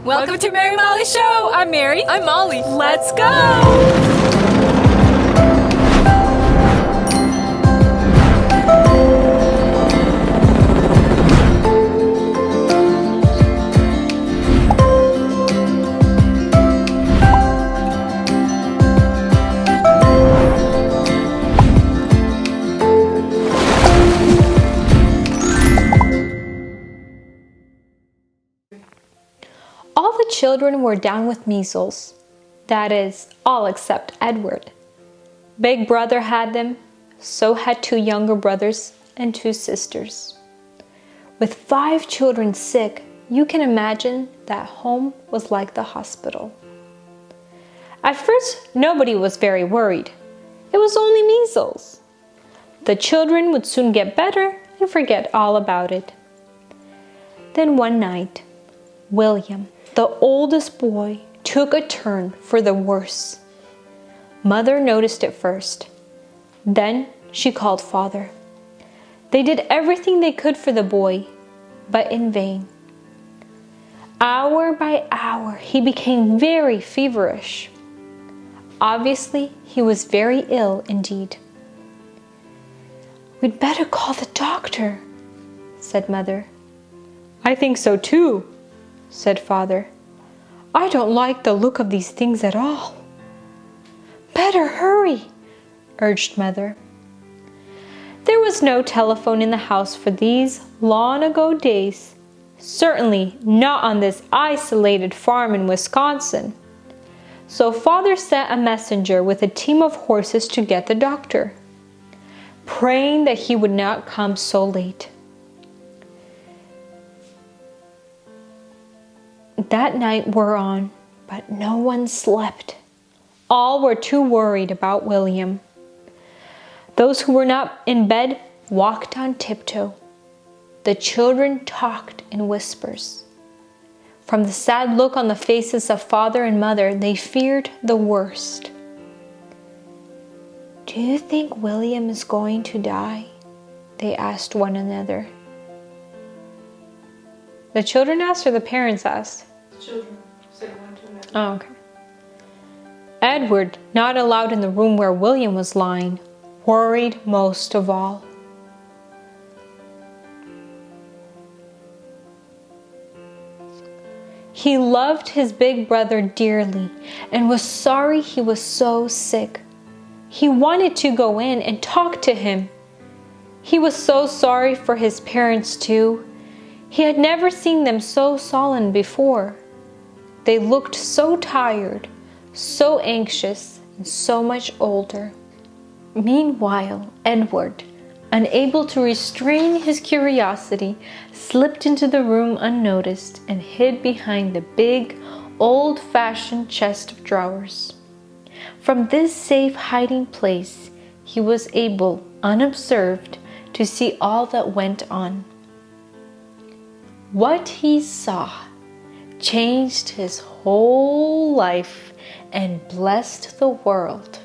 Welcome to Mary and Molly Show! I'm Mary. I'm Molly. Let's go! All the children were down with measles. That is, all except Edward. Big brother had them, so had 2 younger brothers and 2 sisters. With 5 children sick, you can imagine that home was like the hospital. At first, nobody was very worried. It was only measles. The children would soon get better and forget all about it. Then one night, William, the oldest boy, took a turn for the worse. Mother noticed it first. Then she called Father. They did everything they could for the boy, but in vain. Hour by hour, he became very feverish. Obviously, he was very ill indeed. "We'd better call the doctor," said Mother. "I think so too," said Father. "I don't like the look of these things at all." "Better hurry," urged Mother. There was no telephone in the house for these long-ago days, certainly not on this isolated farm in Wisconsin. So Father sent a messenger with a team of horses to get the doctor, praying that he would not come so late. That night wore on, but no one slept. All were too worried about William. Those who were not in bed walked on tiptoe. The children talked in whispers. From the sad look on the faces of Father and Mother, they feared the worst. "Do you think William is going to die?" they asked one another. The children asked or the parents asked? The children said one to another. Oh, okay. Edward, not allowed in the room where William was lying, worried most of all. He loved his big brother dearly and was sorry he was so sick. He wanted to go in and talk to him. He was so sorry for his parents too. He had never seen them so sullen before. They looked so tired, so anxious, and so much older. Meanwhile, Edward, unable to restrain his curiosity, slipped into the room unnoticed and hid behind the big, old-fashioned chest of drawers. From this safe hiding place, he was able, unobserved, to see all that went on. What he saw changed his whole life and blessed the world.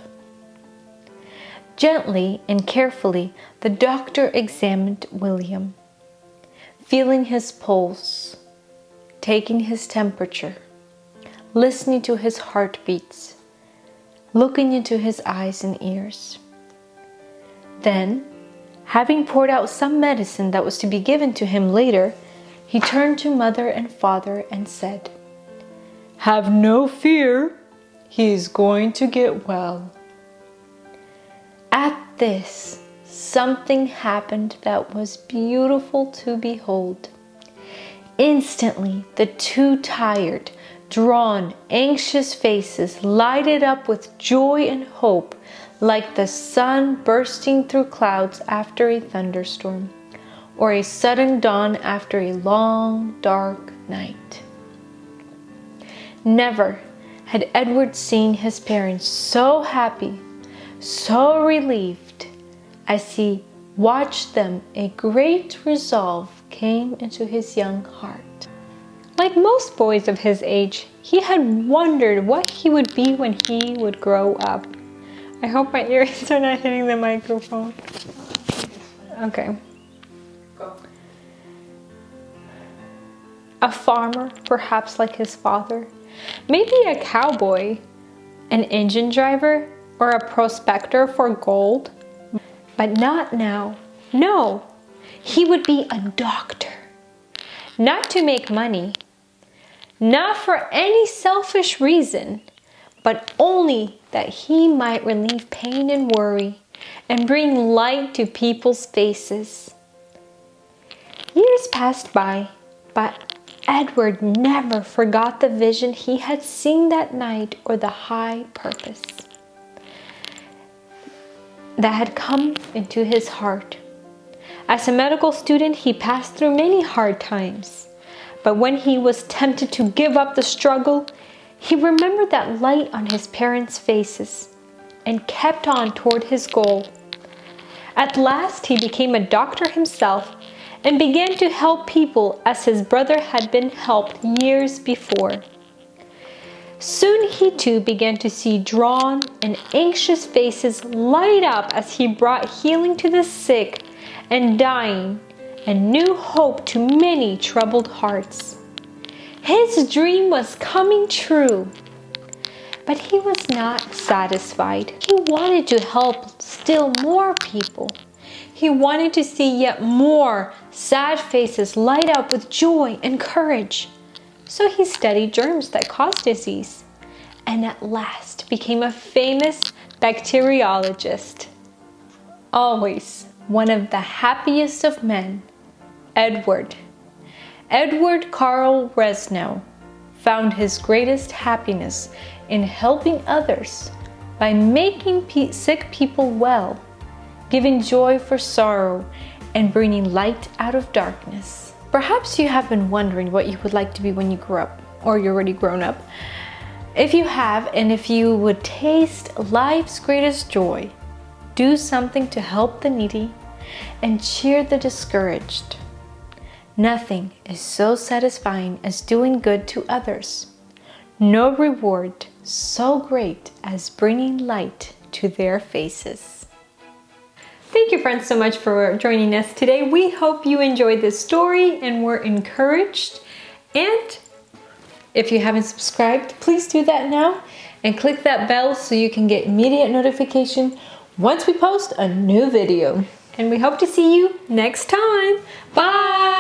Gently and carefully, the doctor examined William, feeling his pulse, taking his temperature, listening to his heartbeats, looking into his eyes and ears. Then, having poured out some medicine that was to be given to him later, he turned to Mother and Father and said, "Have no fear, he is going to get well." At this, something happened that was beautiful to behold. Instantly, the 2 tired, drawn, anxious faces lighted up with joy and hope, like the sun bursting through clouds after a thunderstorm, or a sudden dawn after a long, dark night. Never had Edward seen his parents so happy, so relieved. As he watched them, a great resolve came into his young heart. Like most boys of his age, he had wondered what he would be when he would grow up. I hope my earrings are not hitting the microphone. Okay. Go. a farmer, perhaps like his father, maybe a cowboy, an engine driver, or a prospector for gold. But not now. No, he would be a doctor. Not to make money, not for any selfish reason, but only that he might relieve pain and worry and bring light to people's faces. Years passed by, but Edward never forgot the vision he had seen that night or the high purpose that had come into his heart. As a medical student, he passed through many hard times, but when he was tempted to give up the struggle, he remembered that light on his parents' faces and kept on toward his goal. At last, he became a doctor himself and began to help people as his brother had been helped years before. Soon he too began to see drawn and anxious faces light up as he brought healing to the sick and dying and new hope to many troubled hearts. His dream was coming true, but he was not satisfied. He wanted to help still more people. He wanted to see yet more sad faces light up with joy and courage. So he studied germs that cause disease and at last became a famous bacteriologist. Always one of the happiest of men, Edward Carl Resnow found his greatest happiness in helping others by making sick people well, giving joy for sorrow, and bringing light out of darkness. Perhaps you have been wondering what you would like to be when you grow up, or you're already grown up. If you have, and if you would taste life's greatest joy, do something to help the needy and cheer the discouraged. Nothing is so satisfying as doing good to others. No reward so great as bringing light to their faces. Thank you, friends, so much for joining us today. We hope you enjoyed this story and were encouraged. And if you haven't subscribed, please do that now and click that bell so you can get immediate notification once we post a new video. And we hope to see you next time. Bye!